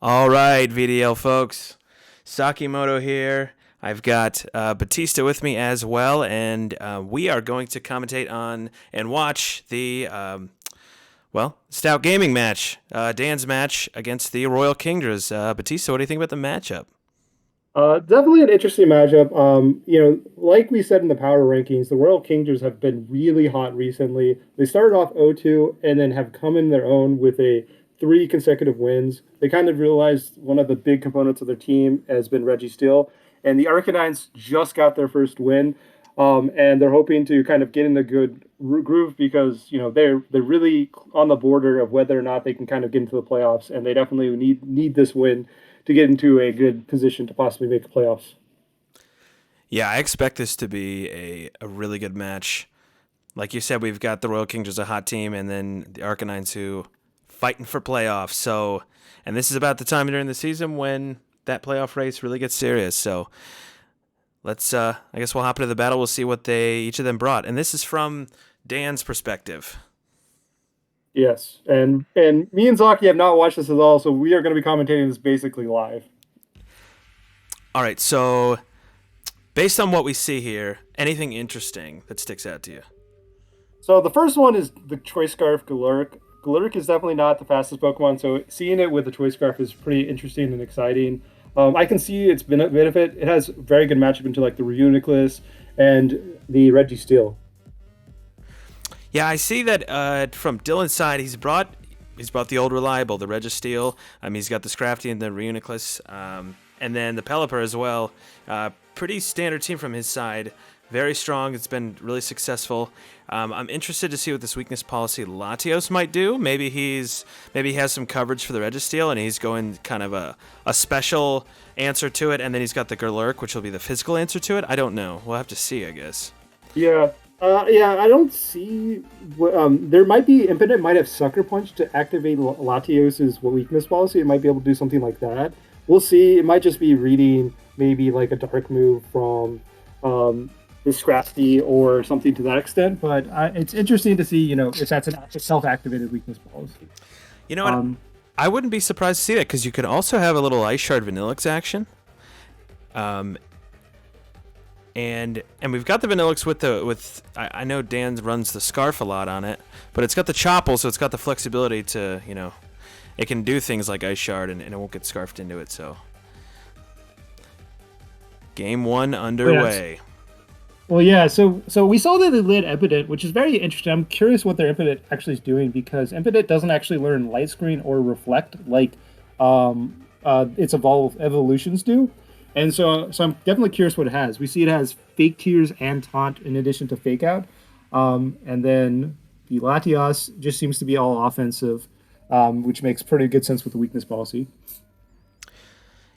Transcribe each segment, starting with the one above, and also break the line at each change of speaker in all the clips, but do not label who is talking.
All right, VDL folks. Sakimoto here. I've got Beastista with me as well, and we are going to commentate on and watch the, Stout Gaming match, Dan's match against the Royal Kingdras. Beastista, what do you think about the matchup?
Definitely an interesting matchup. Like we said in the power rankings, the Royal Kingdras have been really hot recently. They started off 0-2 and then have come in their own with a three consecutive wins. They kind of realized one of the big components of their team has been Reggie Steele, and the Arcanines just got their first win. And they're hoping to kind of get in a good groove because they're really on the border of whether or not they can kind of get into the playoffs, and they definitely need this win to get into a good position to possibly make the playoffs.
Yeah, I expect this to be a really good match. Like you said, we've got the Royal Kingdras, a hot team, and then the Arcanines who fighting for playoffs. So, and this is about the time during the season when that playoff race really gets serious. So, let's I guess we'll hop into the battle. We'll see what each of them brought. And this is from Dan's perspective.
Yes, and me and Zaki have not watched this at all, so we are going to be commentating this basically live.
All right, so based on what we see here, anything interesting that sticks out to you?
So the first one is the Choice Scarf Galuric. Galuric is definitely not the fastest Pokemon, so seeing it with the Choice Scarf is pretty interesting and exciting. I can see its benefit. It has very good matchup into like the Reuniclus and the Registeel.
Yeah, I see that from Dylan's side, he's brought the old reliable, the Registeel. He's got the Scrafty and the Reuniclus, and then the Pelipper as well. Pretty standard team from his side. Very strong. It's been really successful. I'm interested to see what this weakness policy Latios might do. Maybe he has some coverage for the Registeel, and he's going kind of a special answer to it, and then he's got the Gerlurk, which will be the physical answer to it. I don't know. We'll have to see, I guess.
Yeah. I don't see. There might be Impotent might have Sucker Punch to activate Latios's weakness policy. It might be able to do something like that. We'll see. It might just be reading maybe like a dark move from his Scrafty or something to that extent. But it's interesting to see, if that's a self-activated weakness policy.
You know what? I wouldn't be surprised to see that because you could also have a little Ice Shard Vanillix action. And we've got the Vanillix with I know Dan runs the Scarf a lot on it, but it's got the Chopple, so it's got the flexibility to, it can do things like Ice Shard and it won't get scarfed into it, so. Game 1 underway.
Well, yeah, so we saw that they lit Impotent, which is very interesting. I'm curious what their Impotent actually is doing because Impotent doesn't actually learn Light Screen or Reflect like its evolutions do. And so I'm definitely curious what it has. We see it has Fake Tears and Taunt in addition to Fake Out. And then the Latios just seems to be all offensive, which makes pretty good sense with the weakness policy.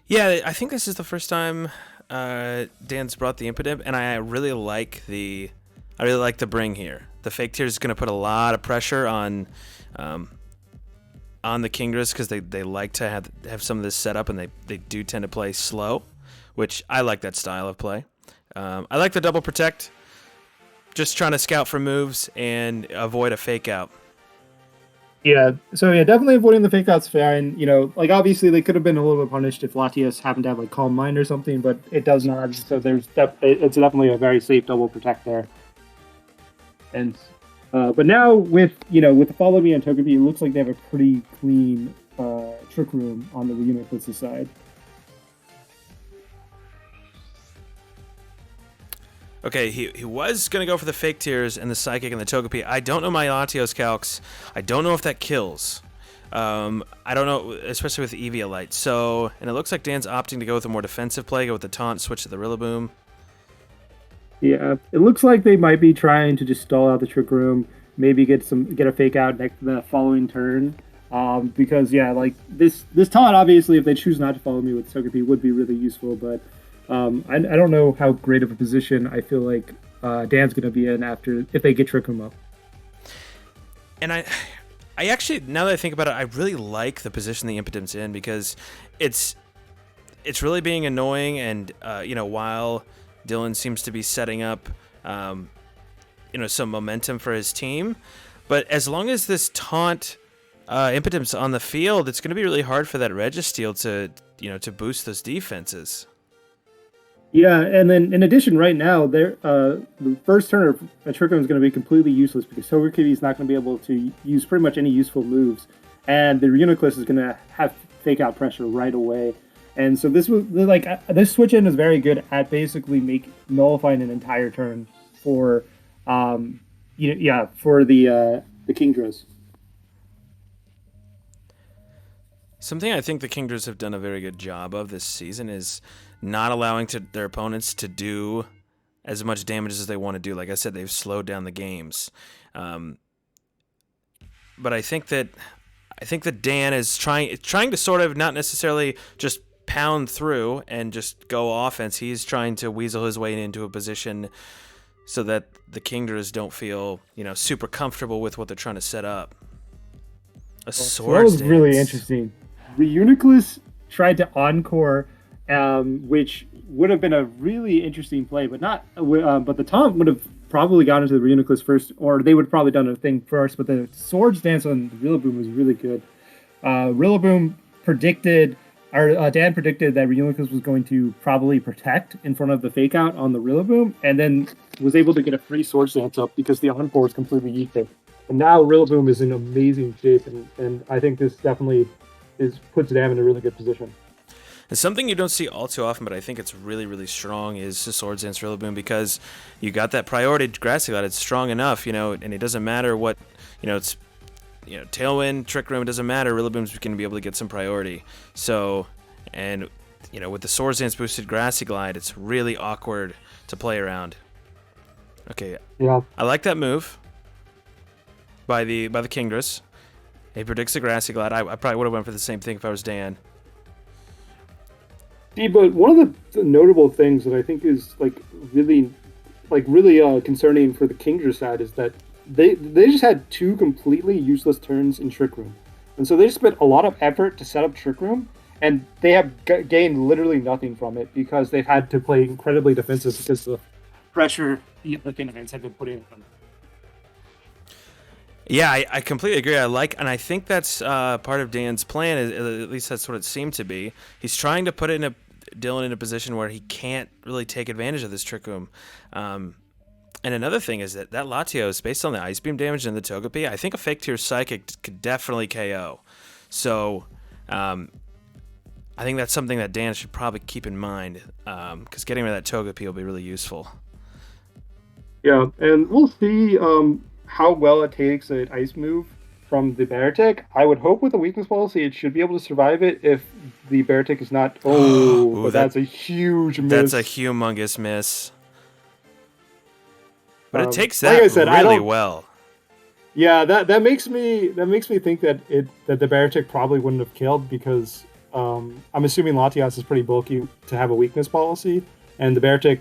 Yeah, I think this is the first time Dan's brought the Impotent, and I really like the bring here. The Fake Tears is going to put a lot of pressure on the Kingdras because they like to have some of this set up, and they do tend to play slow, which I like that style of play. I like the double protect, just trying to scout for moves and avoid a fake out.
Yeah, so yeah, definitely avoiding the fake outs fine. Obviously they could have been a little bit punished if Latios happened to have like Calm Mind or something, but it does not. So it's definitely a very safe double protect there. And but now with the Follow Me and Togepi, it looks like they have a pretty clean Trick Room on the Reuniclus side.
Okay, he was going to go for the Fake Tears and the Psychic and the Togepi. I don't know my Latios calcs. I don't know if that kills. I don't know, especially with Eviolite. So, and it looks like Dan's opting to go with a more defensive play, go with the Taunt, switch to the Rillaboom.
Yeah, it looks like they might be trying to just stall out the Trick Room, maybe get a Fake Out next the following turn. Because like this Taunt, obviously, if they choose not to follow me with Togepi, would be really useful, but I don't know how great of a position I feel like Dan's going to be in if they get Trick Room up.
And I actually, now that I think about it, I really like the position the Impotent's in because it's really being annoying. And while Dylan seems to be setting up some momentum for his team, but as long as this Taunt impotence on the field, it's going to be really hard for that Registeel to boost those defenses.
Yeah, and then in addition, right now, the first turn of a Trick Room is going to be completely useless because Togekiss is not going to be able to use pretty much any useful moves, and the Reuniclus is going to have fake out pressure right away. And so this switch in is very good at basically nullifying an entire turn for for the Kingdras.
Something I think the Kingdras have done a very good job of this season is not allowing their opponents to do as much damage as they want to do. Like I said, they've slowed down the games. But I think that Dan is trying to sort of not necessarily just pound through and just go offense. He's trying to weasel his way into a position so that the Kingdras don't feel super comfortable with what they're trying to set up.
So that was really interesting. Reuniclus tried to encore, which would have been a really interesting play, but the Taunt would have probably gone into the Reuniclus first, or they would have probably done a thing first. But the Swords Dance on the Rillaboom was really good. Rillaboom Dan predicted that Reuniclus was going to probably protect in front of the Fake Out on the Rillaboom, and then was able to get a free Swords Dance up because the Encore was completely useless. And now Rillaboom is in amazing shape, and I think this definitely puts Dan in a really good position.
And something you don't see all too often, but I think it's really, really strong, is the Swords Dance Rillaboom, because you got that priority Grassy Glide. It's strong enough, and it doesn't matter what, it's, Tailwind, Trick Room, it doesn't matter. Rillaboom's going to be able to get some priority. So, and, with the Swords Dance boosted Grassy Glide, it's really awkward to play around. Okay.
Yeah.
I like that move by the Kingdras. He predicts the Grassy Glide. I probably would have went for the same thing if I was Dan.
See, but one of the notable things that I think is really concerning for the Kingdra side is that they just had two completely useless turns in Trick Room, and so they just spent a lot of effort to set up Trick Room, and they have gained literally nothing from it because they've had to play incredibly defensive because the pressure the Arcanines have been putting on them.
Yeah, I completely agree. And I think that's part of Dan's plan. At least that's what it seemed to be. He's trying to put Dylan in a position where he can't really take advantage of this Trick Room. And another thing is that Latios, based on the Ice Beam damage and the Togepi, I think a Fake Tier Psychic could definitely KO. So, I think that's something that Dan should probably keep in mind, because getting rid of that Togepi will be really useful.
Yeah, and we'll see how well it takes an ice move from the Beartic. I would hope with a weakness policy it should be able to survive it if the Beartic is not. But that's a huge miss.
That's a humongous miss. But it takes that
like I said,
really well.
Yeah, that makes me think that the Beartic probably wouldn't have killed because I'm assuming Latias is pretty bulky to have a weakness policy, and the Beartic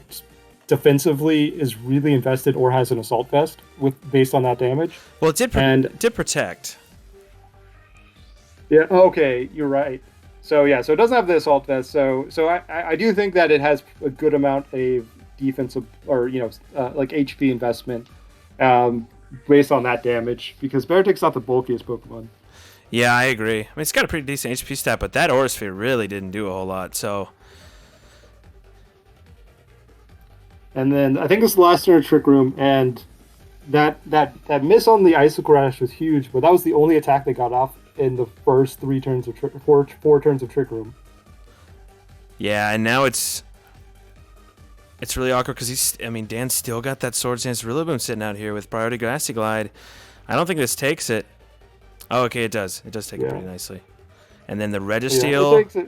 defensively is really invested or has an assault vest based on that damage.
Well, it did protect.
Yeah. Okay, you're right. So it doesn't have the assault vest. So I do think that it has a good amount of defensive or HP investment based on that damage because Beartic's not the bulkiest Pokemon.
Yeah, I agree. I mean, it's got a pretty decent HP stat, but that Aura Sphere really didn't do a whole lot. So.
And then I think this last turn of Trick Room, and that miss on the Icicle Crash was huge, but that was the only attack they got off in the first four turns of Trick Room.
Yeah, and now it's really awkward because Dan's still got that Swords Dance Rillaboom sitting out here with Priority Grassy Glide. I don't think this takes it. Oh, okay, it does. It does take it pretty nicely. And then the Registeel. Yeah,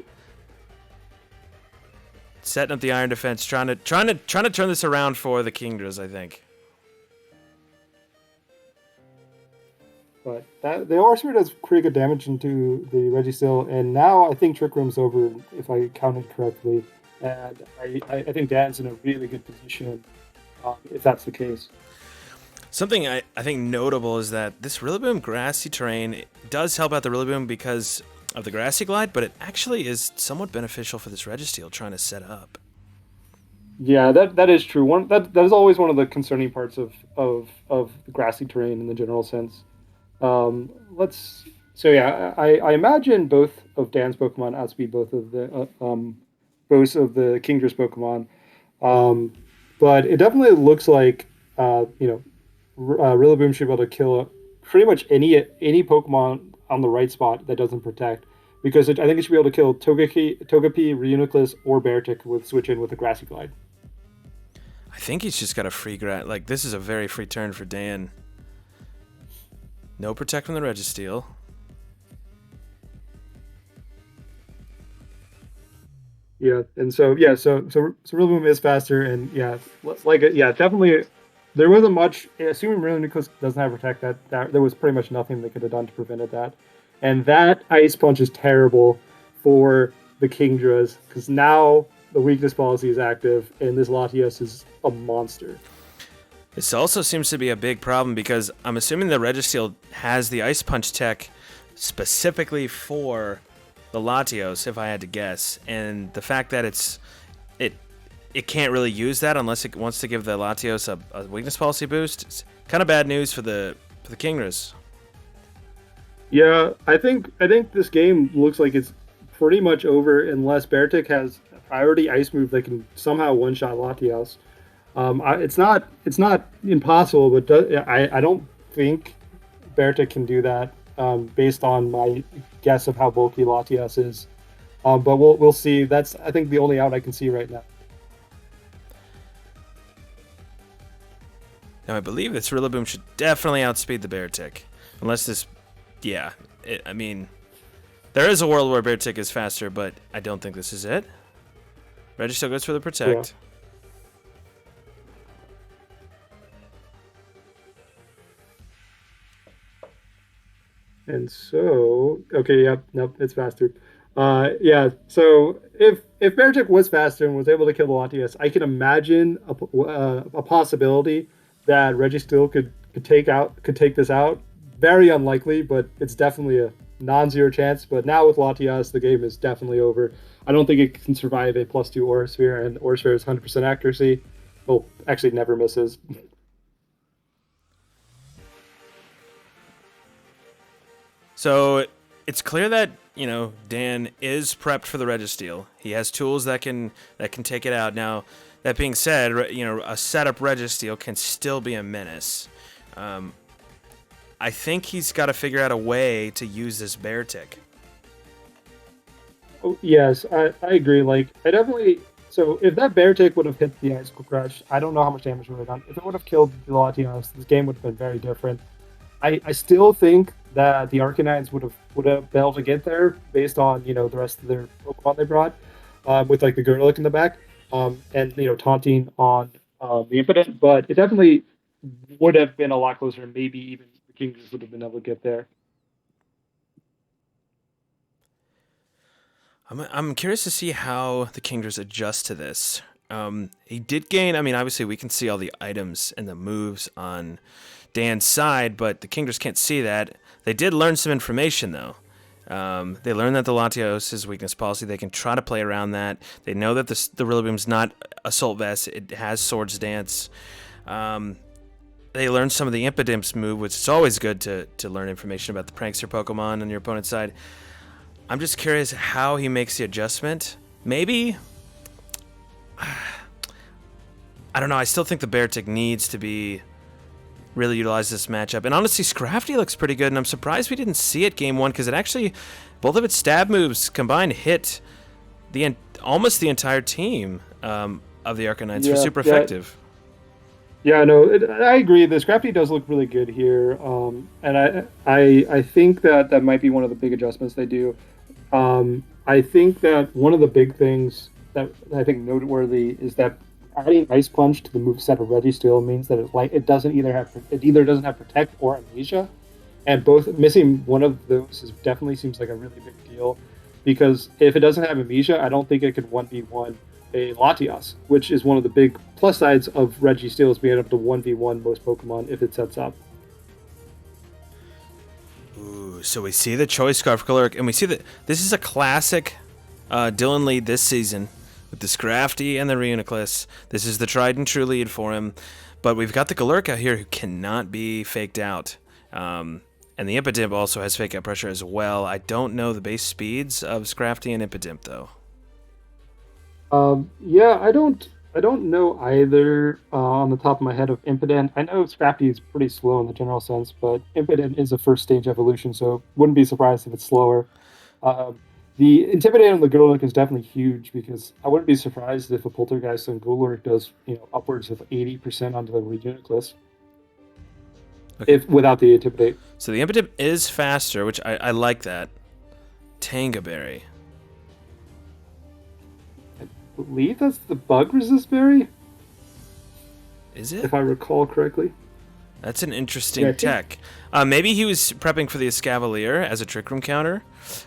setting up the Iron Defense, trying to turn this around for the Kingdras, I think.
But the Aura Sphere does pretty good damage into the Registeel, and now I think Trick Room's over if I counted correctly. And I think Dan's in a really good position if that's the case.
Something I think notable is that this Rillaboom grassy terrain does help out the Rillaboom because of the Grassy Glide, but it actually is somewhat beneficial for this Registeel trying to set up.
Yeah, that is true. That is always one of the concerning parts of the grassy terrain in the general sense. So yeah, I imagine both of Dan's Pokemon outspeed both of the Kingdras Pokemon. Um, but it definitely looks like Rillaboom should be able to kill pretty much any Pokemon on the right spot that doesn't protect. Because I think it should be able to kill Togepi, Reuniclus, or Beartic with switch in with a Grassy Glide.
I think he's just got a free like this is a very free turn for Dan. No protect from the Registeel.
Yeah, and so Rillaboom is faster, and yeah, definitely. There wasn't much. Assuming Reuniclus doesn't have protect, that there was pretty much nothing they could have done to prevent that, and that Ice Punch is terrible for the Kingdras because now the weakness policy is active, and this Latias is a monster.
This also seems to be a big problem because I'm assuming the Registeel has the Ice Punch tech specifically for the Latios, if I had to guess, and the fact that it can't really use that unless it wants to give the Latios a weakness policy boost. It's kind of bad news for the Kingdras.
Yeah, I think this game looks like it's pretty much over unless Beartic has a priority ice move that can somehow one shot Latias. It's not impossible, but I don't think Beartic can do that based on my guess of how bulky Latias is. But we'll see. That's I think the only out I can see right now.
Now I believe this Rillaboom should definitely outspeed the Beartic, unless this, yeah. I mean, there is a world where Beartic is faster, but I don't think this is it. Registeel goes for the protect.
And so, okay, yep, nope, it's faster. Yeah, so if Berichick was faster and was able to kill the Latias, I can imagine a possibility that Registeel could take this out. Very unlikely, but it's definitely a non-zero chance. But now with Latias, the game is definitely over. I don't think it can survive a +2 Aura Sphere, and Aura Sphere is 100% accuracy. Well, actually, never misses.
So it's clear that Dan is prepped for the Registeel. He has tools that can take it out. Now, that being said, a setup Registeel can still be a menace. I think he's got to figure out a way to use this Beartic.
Oh, yes, I agree. Like, I definitely. So, if that Beartic would have hit the Icicle Crush, I don't know how much damage it would have done. If it would have killed the Latias, this game would have been very different. I still think that the Arcanines would have been able to get there based on the rest of their Pokemon they brought, with like the Gurlick in the back, and taunting on the Impotent, but it definitely would have been a lot closer. Maybe even the Kings would have been able to get there.
I'm curious to see how the Kingdras adjust to this. He did gain. I mean, obviously we can see all the items and the moves on Dan's side, but the Kingdras can't see that. They did learn some information, though. They learned that the Latios is weakness policy. They can try to play around that. They know that the Rillaboom's not Assault Vest. It has Swords Dance. They learned some of the Impidimps move, which is always good to learn information about the Prankster Pokemon on your opponent's side. I'm just curious how he makes the adjustment. Maybe... I don't know. I still think the Beartic needs to be really utilized this matchup. And honestly, Scrafty looks pretty good, and I'm surprised we didn't see it game one because it actually, both of its stab moves combined hit almost the entire team of the Arcanines for super effective.
Yeah, no, I agree. The Scrafty does look really good here, and I think that might be one of the big adjustments they do. I think that one of the big things that I think noteworthy is that adding Ice Punch to the moveset of Registeel means that it either doesn't have Protect or Amnesia, and both missing one of those definitely seems like a really big deal. Because if it doesn't have Amnesia, I don't think it could 1v1 a Latias, which is one of the big plus sides of Registeel is being able to 1v1 most Pokemon if it sets up.
Ooh, so we see the Choice Scarf Galaric, and we see that this is a classic Dylan lead this season with the Scrafty and the Reuniclus. This is the tried and true lead for him. But we've got the Galaric out here who cannot be faked out. And And the Impidimp also has fake out pressure as well. I don't know the base speeds of Scrafty and Impidimp though.
Yeah, I don't know either on the top of my head of Impident. I know Scrafty is pretty slow in the general sense, but Impident is a first stage evolution, so wouldn't be surprised if it's slower. Um, the Intimidate on the Golurk is definitely huge because I wouldn't be surprised if a Poltergeist on Golurk does, upwards of 80% onto the Reuniclus
Okay.
if without the Intimidate.
So the Impidimp is faster, which I like that. Tangaberry.
I believe that's the Bug Resist Berry,
Is it?
if I recall correctly.
That's an interesting
Yeah,
tech. Maybe he was prepping for the Escavalier as a Trick Room counter.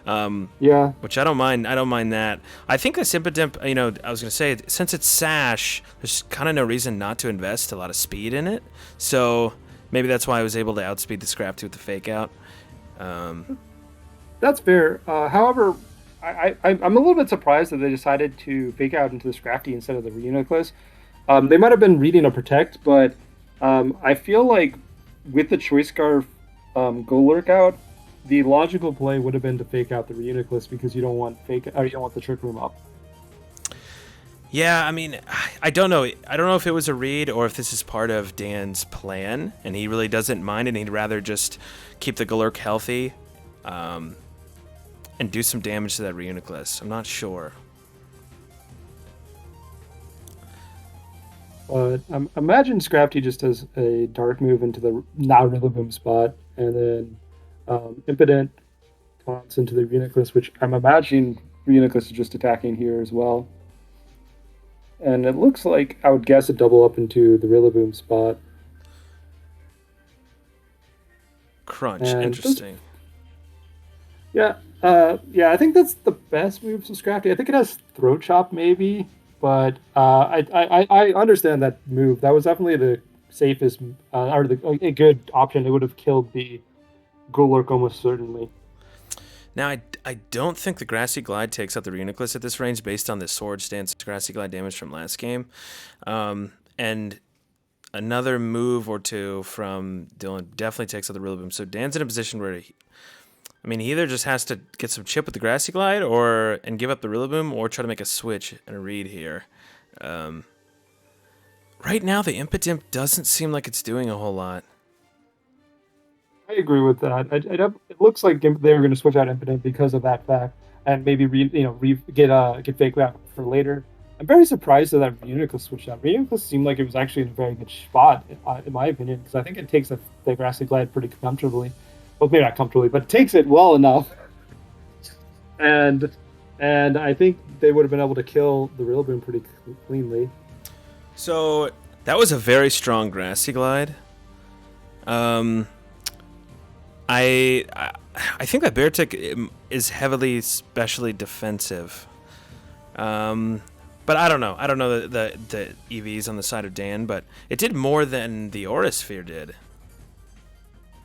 Yeah,
Which I don't mind. I don't mind that. I think this Impidimp, I was gonna say, since it's Sash, there's kind of no reason not to invest a lot of speed in it. So maybe that's why I was able to outspeed the Scrafty with the fake out.
that's fair. However, I'm a little bit surprised that they decided to fake out into the Scrafty instead of the Reuniclus. They might have been reading a Protect, but I feel like with the Choice Scarf Go Lurk out, the logical play would have been to fake out the Reuniclus because you don't want or you don't want the Trick Room up.
Yeah, I mean, I don't know. I don't know if it was a read or if this is part of Dan's plan, and he really doesn't mind, and he'd rather just keep the Galurk healthy, and do some damage to that Reuniclus. I'm not sure.
But imagine Scrafty just does a Dark move into the now Rillaboom spot, and then Impident taunts into the Reuniclus, which I'm imagining Reuniclus is just attacking here as well. And it looks like I would guess a double up into the Rillaboom spot.
Crunch.
And
Interesting.
yeah, I think that's the best move from Scrafty. I think it has Throat Chop maybe, but I understand that move. That was definitely the safest or a good option. It would have killed the Golurk almost certainly.
Now, I don't think the Grassy Glide takes out the Reuniclus at this range based on the Sword Stance Grassy Glide damage from last game. And another move or two from Dylan definitely takes out the Rillaboom. So Dan's in a position where he either just has to get some chip with the Grassy Glide and give up the Rillaboom or try to make a switch and a read here. Right now, the Impidimp doesn't seem like it's doing a whole lot.
I agree with that. It looks like they were going to switch out Impident because of that fact, and maybe get fake out for later. I'm very surprised that Reuniclus switched out. Reuniclus seemed like it was actually in a very good spot, in my opinion, because I think it takes the Grassy Glide pretty comfortably. Well, maybe not comfortably, but it takes it well enough. And I think they would have been able to kill the Rillaboom pretty cleanly.
So that was a very strong Grassy Glide. I think that Beartic is heavily specially defensive. But I don't know. I don't know the EVs on the side of Dan, but it did more than the Aura Sphere did.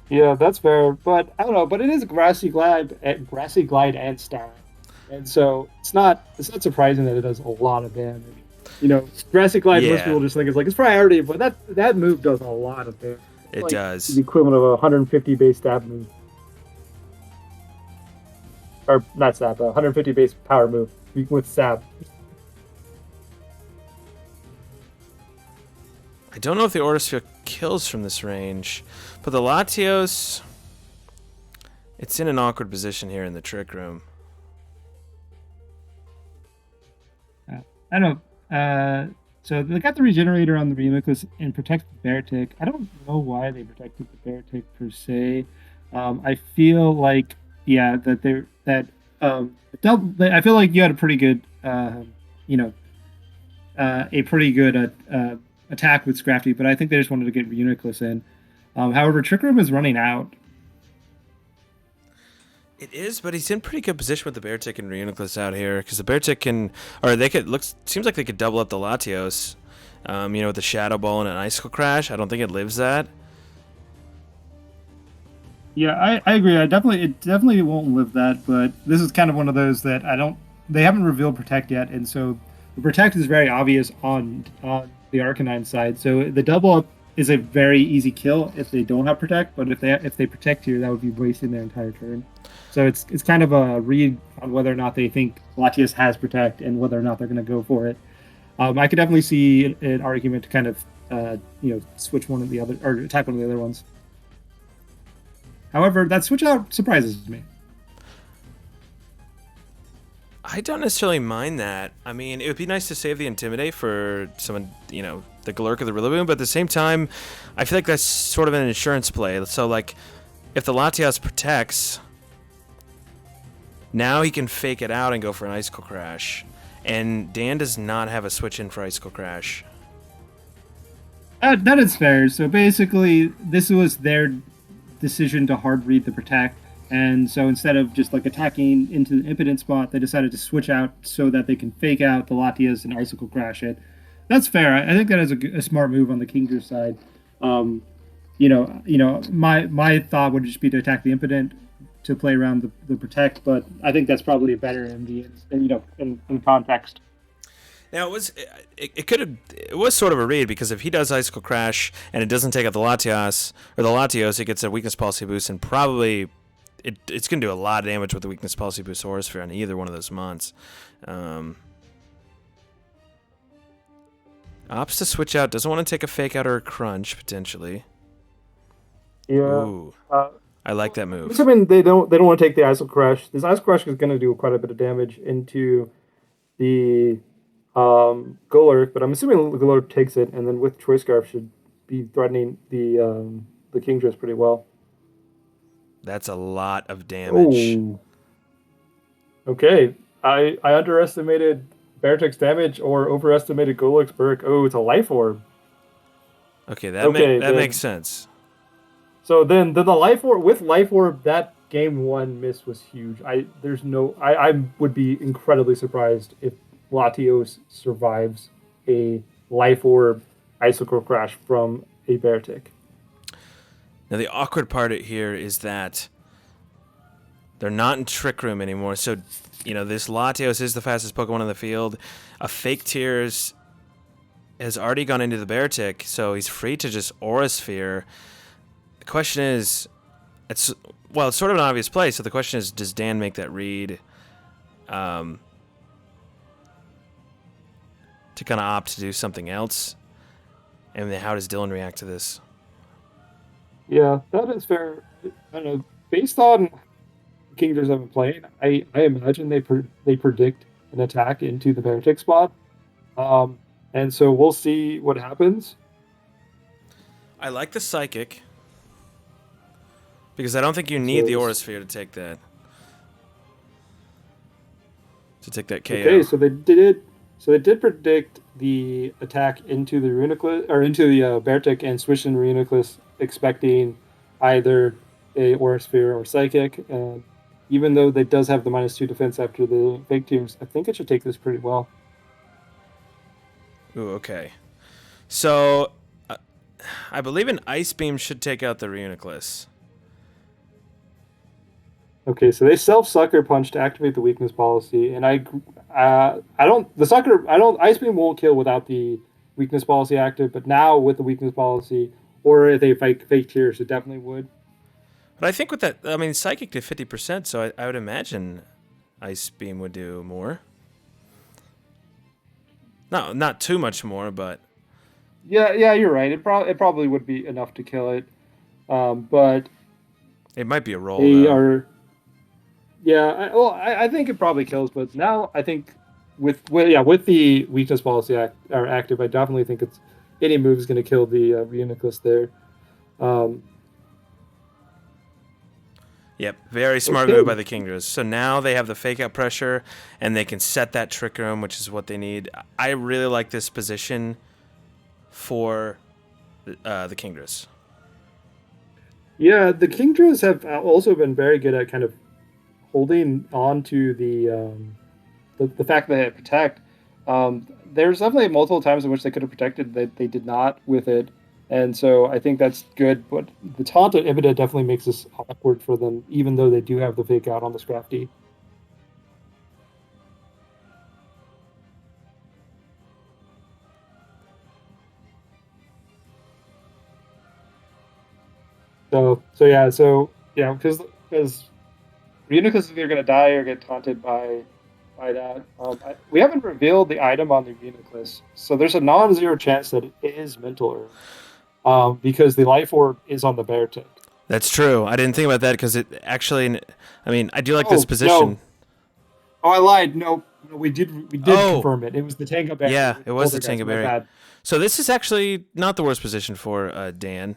Yeah, that's fair, but I don't know. But it is Grassy Glide and Star, and so it's not surprising that it does a lot of damage. Grassy Glide, most people just think it's like it's priority, but that move does a lot of damage.
It
like
does.
The equivalent of a 150 base stab move. Or not stab, 150 base power move with stab.
I don't know if the Aura Sphere kills from this range, but the Latios, it's in an awkward position here in the Trick Room.
I don't know. So they got the Regenerator on the Reuniclus and protect the Beartic. I don't know why they protected the Beartic per se. I feel like I feel like you had a pretty good attack with Scrafty, but I think they just wanted to get Reuniclus in. However, Trick Room is running out.
It is, but he's in pretty good position with the Beartic and Reuniclus out here because the Beartic seems like they could double up the Latios, with the Shadow Ball and an Icicle Crash. I don't think it lives that.
Yeah, I agree. It definitely won't live that, but this is kind of one of those that they haven't revealed Protect yet, and so the Protect is very obvious on the Arcanine side. So the double up is a very easy kill if they don't have protect, but if they protect here, that would be wasting their entire turn. So it's kind of a read on whether or not they think Latias has protect and whether or not they're going to go for it. I could definitely see an argument to kind of switch one of the other or attack one of the other ones. However, that switch out surprises me.
I don't necessarily mind that. I mean, it would be nice to save the Intimidate for someone, the Galurk or the Rillaboom, but at the same time, I feel like that's sort of an insurance play. So, like, if the Latias protects, now he can fake it out and go for an Icicle Crash. And Dan does not have a switch in for Icicle Crash.
That is fair. So basically, this was their decision to hard read the protect. And so instead of just like attacking into the impotent spot, they decided to switch out so that they can fake out the Latias and Icicle Crash it. That's fair. I think that is a smart move on the Kingdras side. My thought would just be to attack the impotent to play around the protect, but I think that's probably better in context.
Now it was sort of a read because if he does Icicle Crash and it doesn't take out the Latias or the Latios, it gets a weakness policy boost and probably it's going to do a lot of damage with the weakness policy boost Aura Sphere on either one of those months. Opts to switch out, doesn't want to take a fake out or a crunch potentially.
Yeah.
Ooh. I like that move.
Assuming they don't want to take the Icicle Crash. This Icicle Crash is going to do quite a bit of damage into the Golurk, but I'm assuming the Golurk takes it, and then with Choice Scarf should be threatening the Kingdras pretty well.
That's a lot of damage.
Ooh. Okay, I underestimated Beartick's damage or overestimated Golurk's perk. Oh, it's a Life Orb.
Okay, that makes sense.
So then the Life Orb with Life Orb, that game one miss was huge. I would be incredibly surprised if Latios survives a Life Orb Icicle Crash from a Beartick.
Now, the awkward part here is that they're not in Trick Room anymore. So, this Latios is the fastest Pokemon in the field. A Fake Tears has already gone into the Beartick, so he's free to just Aura Sphere. The question is, it's sort of an obvious play. So the question is, does Dan make that read to kind of opt to do something else? And then how does Dylan react to this?
Yeah, that is fair. I don't know. Based on Kingdras I've been playing, I imagine they predict an attack into the Beartick spot, and so we'll see what happens.
I like the Psychic because I don't think you need the Aura Sphere to take that. KO.
Okay, so they did predict the attack into the Reuniclus or into the Beartick and switch in Reuniclus, expecting either a Aura Sphere or Psychic. And even though they does have the -2 defense after the Fake Tears, I think it should take this pretty well.
Ooh, okay. So, I believe an Ice Beam should take out the Reuniclus.
Okay, so they Sucker Punch to activate the weakness policy, and Ice Beam won't kill without the weakness policy active, but now with the weakness policy, or if they Fake Tears, it definitely would.
But I think with that, Psychic did 50%, so I would imagine Ice Beam would do more. No, not too much more, but...
Yeah, you're right. It probably would be enough to kill it, but...
It might be a roll, though.
I think it probably kills, but now I think with the weakness policy active, I definitely think any move is going to kill the Reuniclus there.
Yep, very smart move by the Kingdras. So now they have the fake out pressure, and they can set that Trick Room, which is what they need. I really like this position for the Kingdras.
Yeah, the Kingdras have also been very good at kind of holding on to the fact that they protect. There's definitely multiple times in which they could have protected that they did not with it. And so I think that's good, but the taunt at Ibida definitely makes this awkward for them, even though they do have the fake out on the Scrafty. Because Reuniclus is either going to die or get taunted by that. We haven't revealed the item on the Reuniclus, so there's a non-zero chance that it is mental Earth. Because the life orb is on the bear tick.
That's true. I didn't think about that because it actually. I mean, I do like this
Oh no!
position.
Oh, I lied. No, no, we did
Oh,
confirm it. It was the Tango Berry.
yeah,
It was
it
the
was the
Poltergeist. My
Tangaberry.
bad.
So this is actually not the worst position for Dan,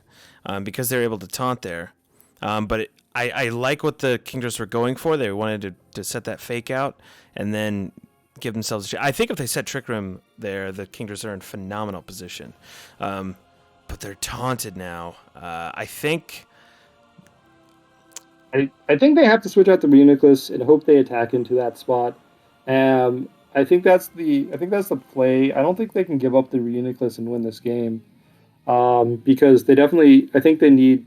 because they're able to taunt there. But I like what the Kingdras were going for. They wanted to set that fake out and then give themselves a shot. I think if they set Trick Room there, the Kingdras are in phenomenal position. But they're taunted now. I think.
I think they have to switch out the Reuniclus and hope they attack into that spot. I think that's the play. I don't think they can give up the Reuniclus and win this game. Because they definitely, I think they need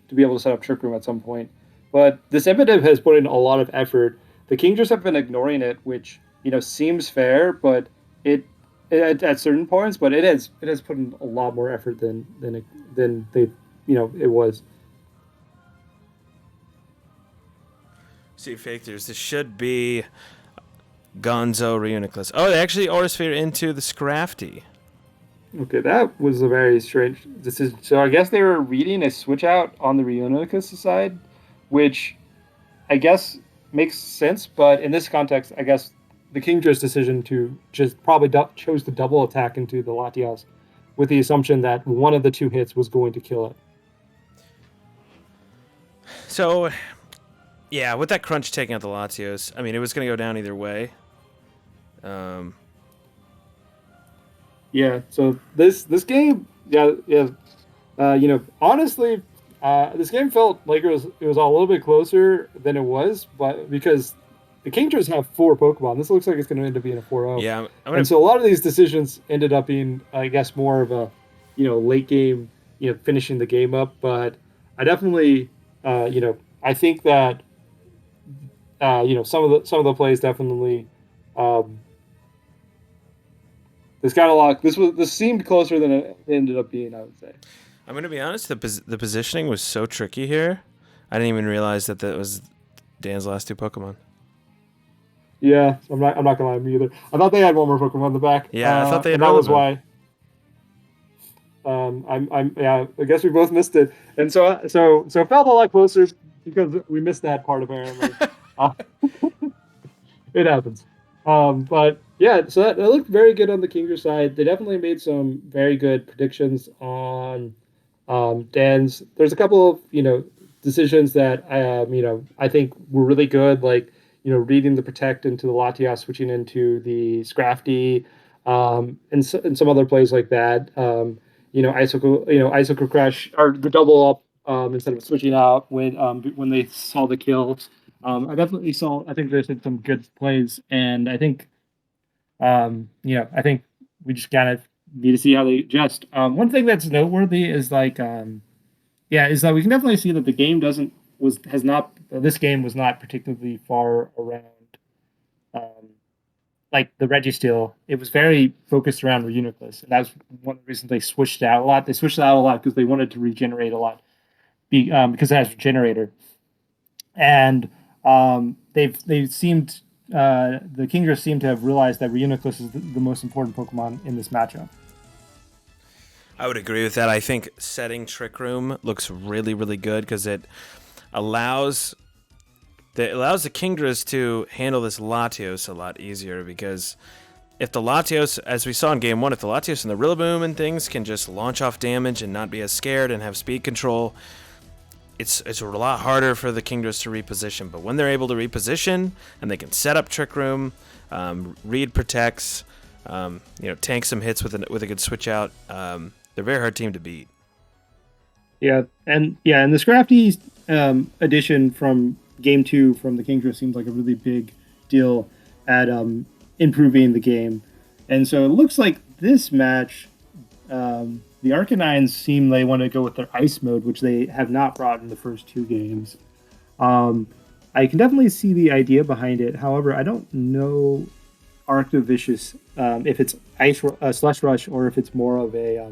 to be able to set up Trick Room at some point. But this Imperative has put in a lot of effort. The Kingdras have been ignoring it, which seems fair, but at certain points, but it has put in a lot more effort than they it was.
See, Factors. This should be Gonzo Reuniclus. Oh, they actually Aura Sphere into the Scrafty.
Okay, that was a very strange decision. So I guess they were reading a switch out on the Reuniclus side, which I guess makes sense. But in this context, I guess the Kingdra's decision to just probably chose to double attack into the Latias with the assumption that one of the two hits was going to kill it.
So, yeah, with that crunch taking out the Latios, I mean, it was going to go down either way. Um,
Yeah. So this game, yeah. Honestly, this game felt like it was a little bit closer than it was, but because the Kingdras have four Pokemon, this looks like it's going to end up being a 4-0.
yeah, I'm
And
going to.
so a lot of these decisions ended up being, I guess, more of a, late game, finishing the game up. But I definitely, I think that, some of the plays definitely, um, this got a lot. This seemed closer than it ended up being, I would say.
I'm going to be honest. The positioning was so tricky here. I didn't even realize that was Dan's last two Pokemon.
Yeah, I'm not gonna lie, me either. I thought they had one more Pokemon in the back,
Yeah, I thought they had
and that was
Rillaboom.
why. Yeah. I guess we both missed it, and so it felt a lot closer because we missed that part apparently. Uh, it happens. But yeah, so that looked very good on the Kinger side. They definitely made some very good predictions on Dan's. There's a couple of decisions that I think were really good, like reading the Protect into the Latias, switching into the Scrafty, and some other plays like that. Icicle Crush or the double up instead of switching out when they saw the kill. I definitely saw. I think there's been some good plays, and I think we just kind of need to see how they adjust. One thing that's noteworthy is is that we can definitely see that the game doesn't was has not this game was not particularly far around um, like the Registeel. It was very focused around Reuniclus, and that was one of the reasons they switched it out a lot. They switched it out a lot because they wanted to regenerate a lot, because it has regenerator, and they seemed the Kingdras seem to have realized that Reuniclus is the most important Pokemon in this matchup.
I would agree with that. I think setting Trick Room looks really, really good because it allows the Kingdras to handle this Latios a lot easier. Because if the Latios, as we saw in Game 1, if the Latios and the Rillaboom and things can just launch off damage and not be as scared and have speed control, it's a lot harder for the Kingdras to reposition. But when they're able to reposition and they can set up Trick Room, read protects, tank some hits with a good switch out, they're a very hard team to beat.
And the Scrafty addition from Game 2 from the Kingdra seems like a really big deal at improving the game. And so it looks like this match, the Arcanines seem they want to go with their ice mode, which they have not brought in the first two games. I can definitely see the idea behind it. However, I don't know Arctovicious if it's Slush Rush or if it's more of a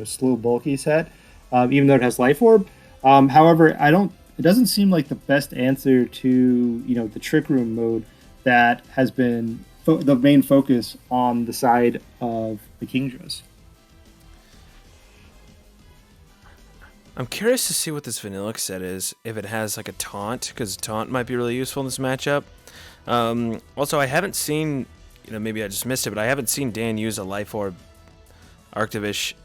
slow bulky set. Even though it has Life Orb, However, I don't. It doesn't seem like the best answer to the Trick Room mode that has been the main focus on the side of the Kingdras.
I'm curious to see what this Vanillic set is, if it has like a taunt, because taunt might be really useful in this matchup. Also, I haven't seen, maybe I just missed it, but I haven't seen Dan use a Life Orb Arctivish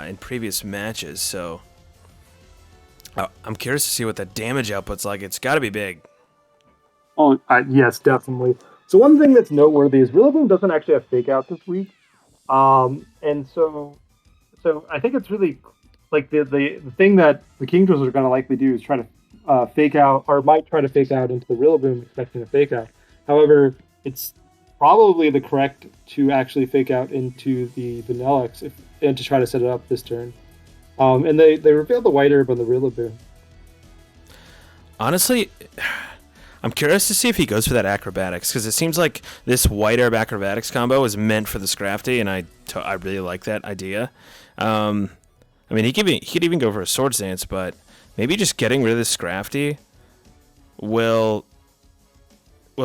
in previous matches, so I'm curious to see what that damage output's like. It's got to be big.
Oh, yes, definitely. So one thing that's noteworthy is Rillaboom doesn't actually have Fake Out this week, and so I think it's really like the thing that the Kingdras are going to likely do is try to fake out, or might try to fake out into the Rillaboom, expecting a fake out. However, it's probably the correct to actually fake out into the Vanillix and to try to set it up this turn. And they revealed the White Herb on the Rillaboom.
Honestly, I'm curious to see if he goes for that Acrobatics, because it seems like this White Herb Acrobatics combo is meant for the Scrafty, and I really like that idea. I mean, he could even go for a Swords Dance, but maybe just getting rid of this Scrafty will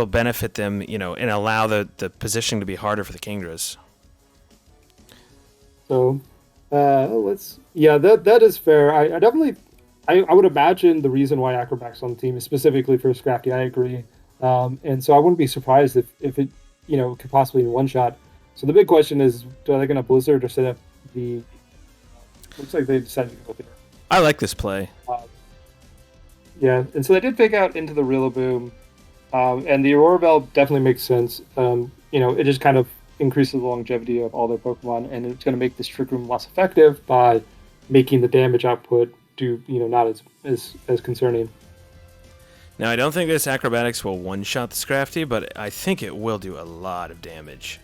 benefit them, and allow the positioning to be harder for the Kingdras.
So, that is fair. I definitely, I would imagine the reason why Acrobac's on the team is specifically for Scrafty. I agree, and so I wouldn't be surprised if it, could possibly be one shot. So the big question is, are they going to Blizzard or set up the? Looks like they decided to go there.
I like this play.
Yeah, and so they did fake out into the Rillaboom, and the Aurora Bell definitely makes sense. It just kind of increases the longevity of all their Pokemon, and it's going to make this Trick Room less effective by making the damage output not as concerning.
Now, I don't think this Acrobatics will one-shot the Scrafty, but I think it will do a lot of damage.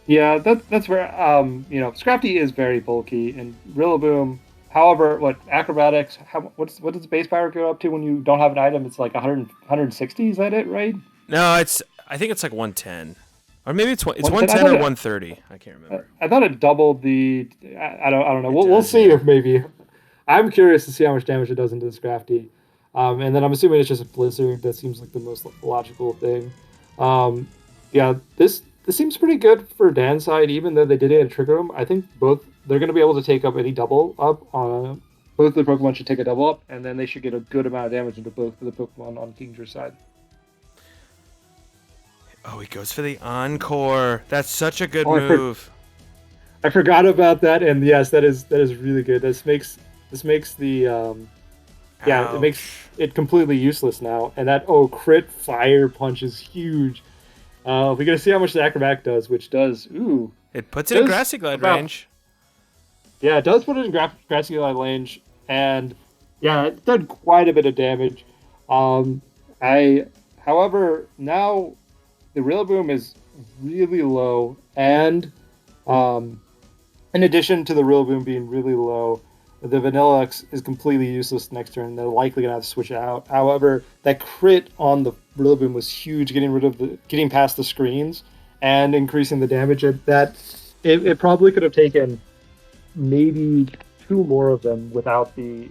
Yeah, that's where Scrafty is very bulky, and Rillaboom. However, Acrobatics? What does the base power go up to when you don't have an item? It's like 100, 160. Is that it, right?
No, I think it's like 110, or maybe it's 110 or 130. I can't remember.
I thought it doubled the. I don't know. We'll see if maybe. I'm curious to see how much damage it does into the Scrafty, and then I'm assuming it's just a Blizzard. That seems like the most logical thing. This seems pretty good for Dan's side, even though they did it at Trick Room. I think they're going to be able to take up any double up on both the Pokemon should take a double up, and then they should get a good amount of damage into both of the Pokemon on Kingdra's side.
Oh, he goes for the Encore. That's such a good move.
I forgot about that, and yes, that is really good. This makes the it makes it completely useless now. And that crit fire punch is huge. We're gonna see how much the Acrobatic does, which does
it puts it in Grassy Glide range.
Yeah, it does put it in Grassy Glide range, and it did quite a bit of damage. However, now the Rillaboom is really low, and in addition to the Rillaboom being really low, the Vanillix is completely useless next turn. They're likely gonna have to switch it out. However, that crit on the Rillaboom was huge, getting past the screens and increasing the damage. It probably could have taken maybe 2 more of them without the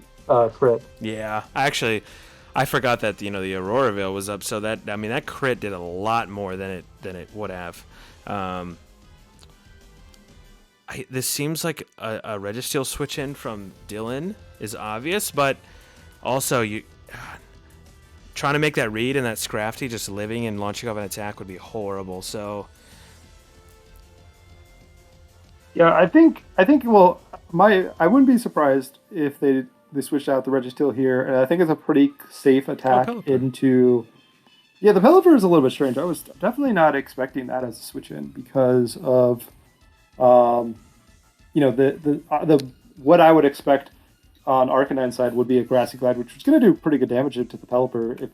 crit.
Yeah, actually, I forgot that the Aurora Veil was up, so that crit did a lot more than it would have. This seems like a Registeel switch in from Dylan is obvious, but also trying to make that read and that Scrafty just living and launching off an attack would be horrible. So
yeah, I think well, I wouldn't be surprised if they switched out the Registeel here, and I think it's a pretty safe attack into. Yeah, the Pelipper is a little bit strange. I was definitely not expecting that as a switch in because of the what I would expect on Arcanine side would be a Grassy Glide, which was going to do pretty good damage to the Pelipper.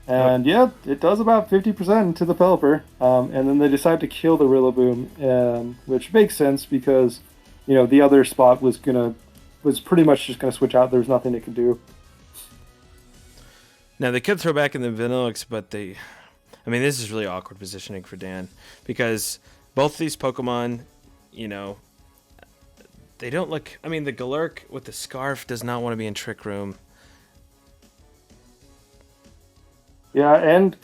And it does about 50% to the Pelipper. And then they decide to kill the Rillaboom, which makes sense because the other spot was pretty much just gonna switch out. There's nothing it can do.
Now they could throw back in the Vanillix, but this is really awkward positioning for Dan because both these Pokemon you know, they don't look. I mean, the Galurk with the scarf does not want to be in Trick Room.
Yeah, and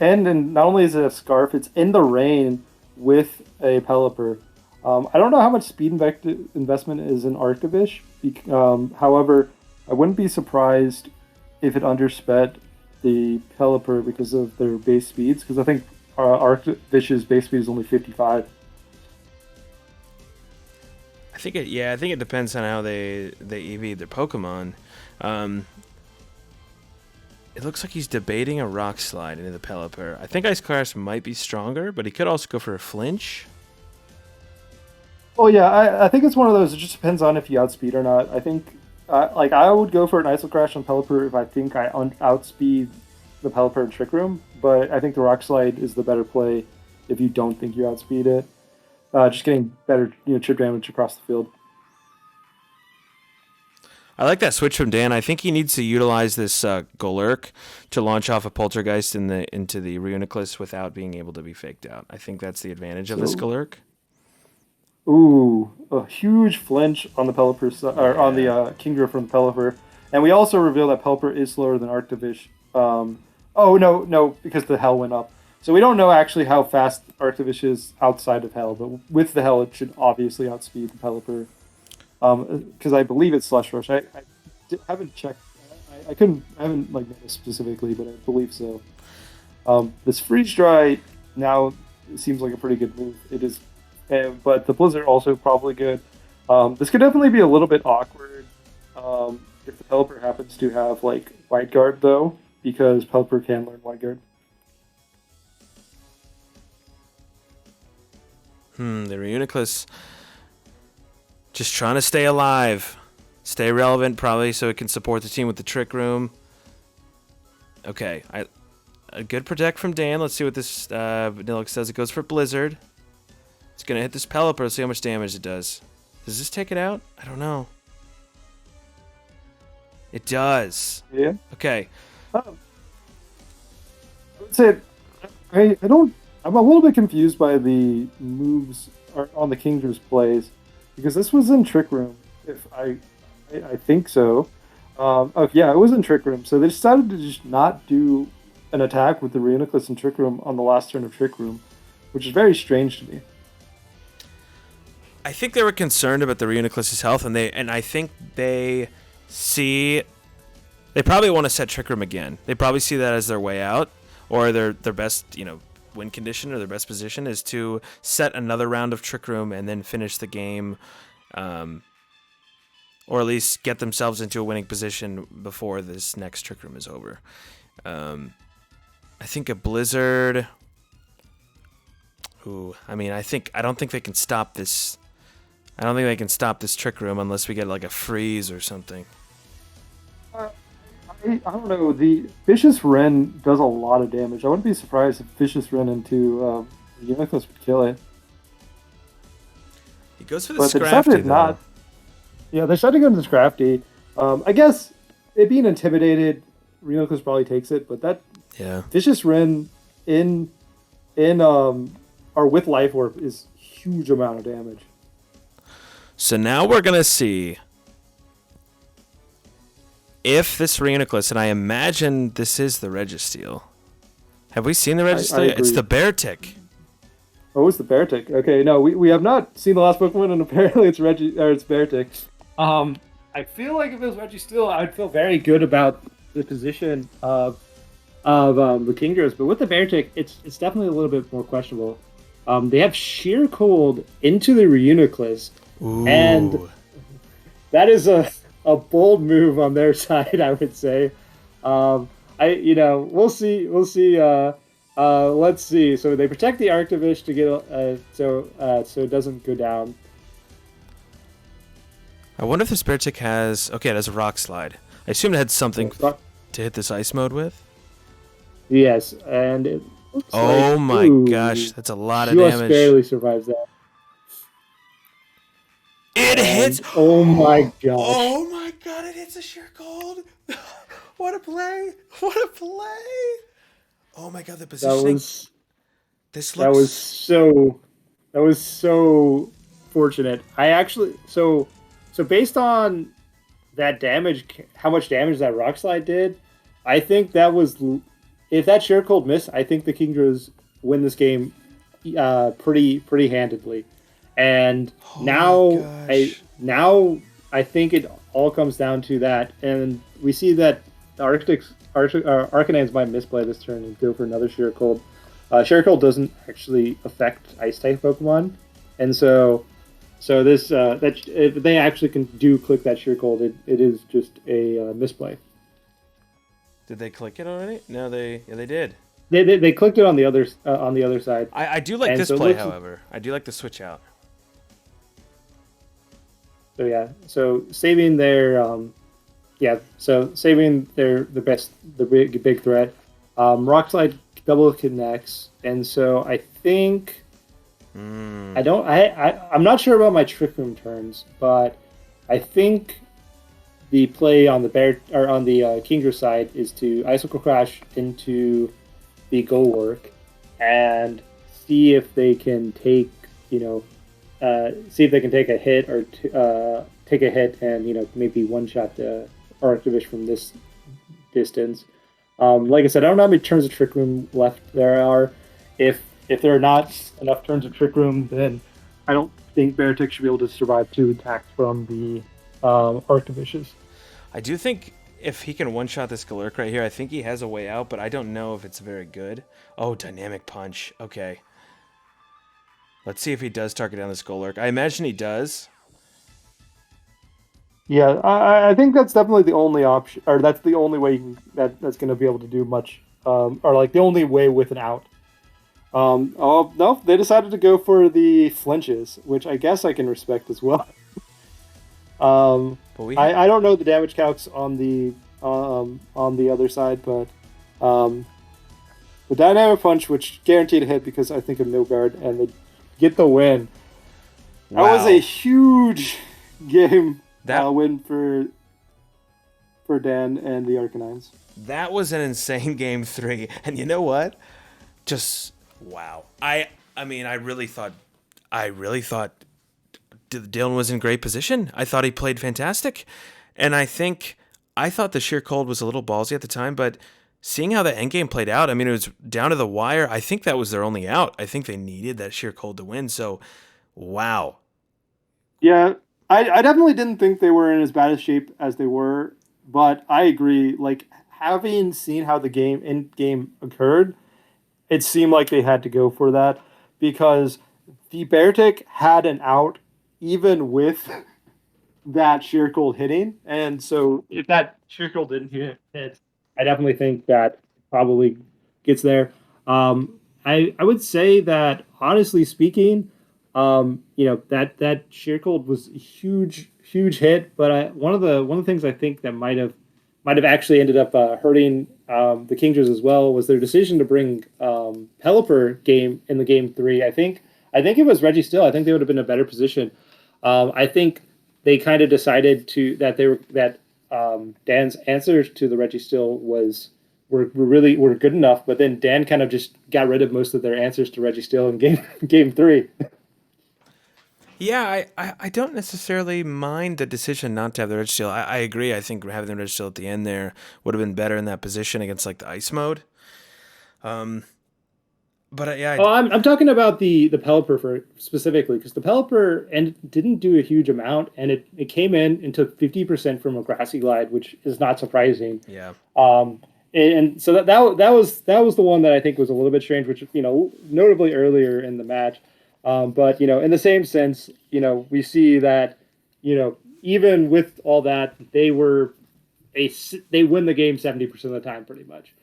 not only is it a scarf, it's in the rain with a Pelipper. I don't know how much speed investment is in Arctivish. However, I wouldn't be surprised if it undersped the Pelipper because of their base speeds. Because I think Arctivish's base speed is only 55.
I think it. Yeah, I think it depends on how they EV their Pokemon. It looks like he's debating a Rock Slide into the Pelipper. I think Ice Clash might be stronger, but he could also go for a flinch.
Oh yeah, I think it's one of those. It just depends on if you outspeed or not. I think, like I would go for an Iso Crash on Pelipper if I think I outspeed the Pelipper in Trick Room. But I think the Rock Slide is the better play if you don't think you outspeed it. Just getting better, chip damage across the field.
I like that switch from Dan. I think he needs to utilize this Golurk to launch off a Poltergeist into the Reuniclus without being able to be faked out. I think that's the advantage of this Golurk.
Ooh, a huge flinch on the Pelipper or on the Kingdra from Pelipper, and we also reveal that Pelipper is slower than Arctivish. Oh no, because the Hell went up. So we don't know actually how fast Arctivish is outside of Hell, but with the Hell, it should obviously outspeed the Pelipper. Because I believe it's Slush Rush. I haven't checked. I haven't noticed specifically, but I believe so. This Freeze Dry now seems like a pretty good move. It is, but the Blizzard also probably good. This could definitely be a little bit awkward if the Pelipper happens to have White Guard though, because Pelipper can learn White Guard.
The Reuniclus just trying to stay alive, stay relevant, probably so it can support the team with the Trick Room. Okay, a good protect from Dan. Let's see what this Vanillix says. It goes for Blizzard. It's gonna hit this Pelipper. Let's see how much damage it does. Does this take it out? I don't know. It does.
Yeah.
Okay.
I would say I don't. I'm a little bit confused by the moves on the Kingdra's plays. Because this was in Trick Room, if I think so. Oh yeah, it was in Trick Room. So they decided to just not do an attack with the Reuniclus in Trick Room on the last turn of Trick Room, which is very strange to me.
I think they were concerned about the Reuniclus's health, and I think they probably want to set Trick Room again. They probably see that as their way out, or their best win condition or their best position is to set another round of Trick Room and then finish the game, or at least get themselves into a winning position before this next Trick Room is over. I think a Blizzard. I don't think they can stop this. I don't think they can stop this Trick Room unless we get a freeze or something.
I don't know. The Vicious Wren does a lot of damage. I wouldn't be surprised if Vicious Wren into Uniclus would kill it.
He goes for the Scrafty, though. Not.
Yeah, they're starting to go to the Scrafty. I guess it being intimidated, Uniclus probably takes it, but that Vicious Wren in or with Life Orb is huge amount of damage.
So now we're gonna see if this Reuniclus, and I imagine this is the Registeel. Have we seen the Registeel? It's the Beartic.
Oh, it's the Beartic. Okay, no, we have not seen the last Pokemon, and apparently it's Beartic. I feel like if it was Registeel, I'd feel very good about the position of the Kingdras, but with the Beartic, it's definitely a little bit more questionable. They have Sheer Cold into the Reuniclus, and that is a bold move on their side, I would say. We'll see. Let's see. So they protect the Arctivish to get so it doesn't go down.
I wonder if this Beartic has. Okay, it has a Rock Slide. I assume it had something to hit this Ice Mode with.
Yes, and it looks
my gosh, that's a lot of damage.
Just barely survives that.
It hits.
Oh my gosh.
Oh my god, it hits a Sheer Cold. What a play. What a play. Oh my god, the positioning.
That was so unfortunate. I actually so based on that damage, how much damage that rock slide did, I think that was if that share cold missed, I think the Kingdras win this game pretty handedly. And
Oh my
I
gosh.
now I think it all comes down to that, and we see that the Arcanines might misplay this turn and go for another share cold. Share cold doesn't actually affect ice type Pokemon, and so this that if they actually can do click that sheer cold, it is just a misplay.
Did they click it already? No, they did.
They clicked it on the other side,
I do like
and
this
so it
play,
looks
however. I do like the switch out.
so yeah. So saving their so saving the big threat. Rock slide double connects, and so I think I don't I'm not sure about my trick room turns, but I think the play on the bear or on the Kingdra side is to icicle crash into the goal work and see if they can take see if they can take a hit or take a hit and maybe one shot the Arctivish from this distance. Like I said, I don't know how many turns of trick room left there are. If there are not enough turns of trick room, then I don't think Beartic should be able to survive two attacks from the Arctivishes.
I do think if he can one-shot this Galurk right here, I think he has a way out, but I don't know if it's very good. Oh, Dynamic Punch. Okay. Let's see if he does target down this Galurk. I imagine he does.
Yeah, I think that's definitely the only option, or that's the only way that's going to be able to do much, or like the only way with an out. Oh no, they decided to go for the flinches, which I guess I can respect as well.
But we
I don't know the damage calcs on the other side, but the dynamic punch, which guaranteed a hit because I think of no guard, and they get the win. That was a huge game win for Dan and the Arcanines.
That was an insane game 3. And you know what? Just wow. I mean, I really thought Dylan was in great position. I thought he played fantastic. And I thought the sheer cold was a little ballsy at the time, but seeing how the endgame played out, I mean, it was down to the wire. I think that was their only out. I think they needed that sheer cold to win. So, wow.
Yeah, I definitely didn't think they were in as bad a shape as they were, but I agree. Like, having seen how the game occurred, it seemed like they had to go for that because the Beartic had an out even with that sheer cold hitting. And so if that sheer cold didn't hit, I definitely think that probably gets there. I would say that honestly speaking, that sheer cold was a huge hit. But one of the things I think that might have actually ended up hurting the Kingdras as well was their decision to bring Pelipper game in the game 3. I think it was Reggie Still. I think they would have been in a better position. I think they kind of decided that Dan's answers to the Reggie Still were good enough, but then Dan kind of just got rid of most of their answers to Reggie Still in game 3.
Yeah, I don't necessarily mind the decision not to have the Registeel. I agree. I think having the Registeel at the end there would have been better in that position against like the ice mode. But yeah,
I'm talking about the Pelipper specifically because the Pelipper didn't do a huge amount, and it came in and took 50% from a Grassy Glide, which is not surprising.
yeah.
And so that was the one that I think was a little bit strange, which notably earlier in the match. But in the same sense, we see that even with all that, they win the game 70% of the time, pretty much.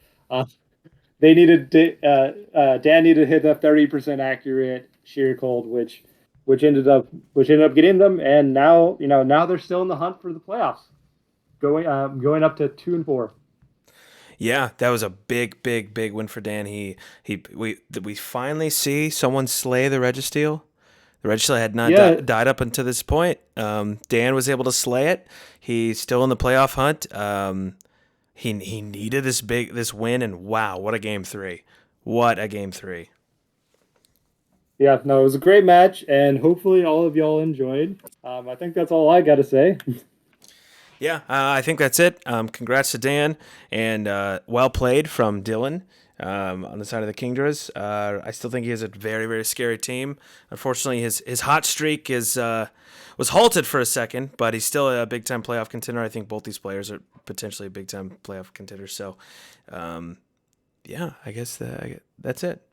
They needed Dan needed to hit a 30% accurate sheer cold, which ended up getting them, and now they're still in the hunt for the playoffs, going up to 2-4.
Yeah, that was a big win for Dan. We finally see someone slay the Registeel. The Registeel had not died up until this point. Dan was able to slay it. He's still in the playoff hunt. He needed this win, and wow, what a game 3! What a game 3!
Yeah, no, it was a great match, and hopefully all of y'all enjoyed. I think that's all I got to say.
Yeah, I think that's it. Congrats to Dan, and well played from Dylan on the side of the Kingdras. I still think he has a very, very scary team. Unfortunately, his hot streak was halted for a second, but he's still a big time playoff contender. I think both these players are potentially big time playoff contenders. So, yeah, I guess that's it.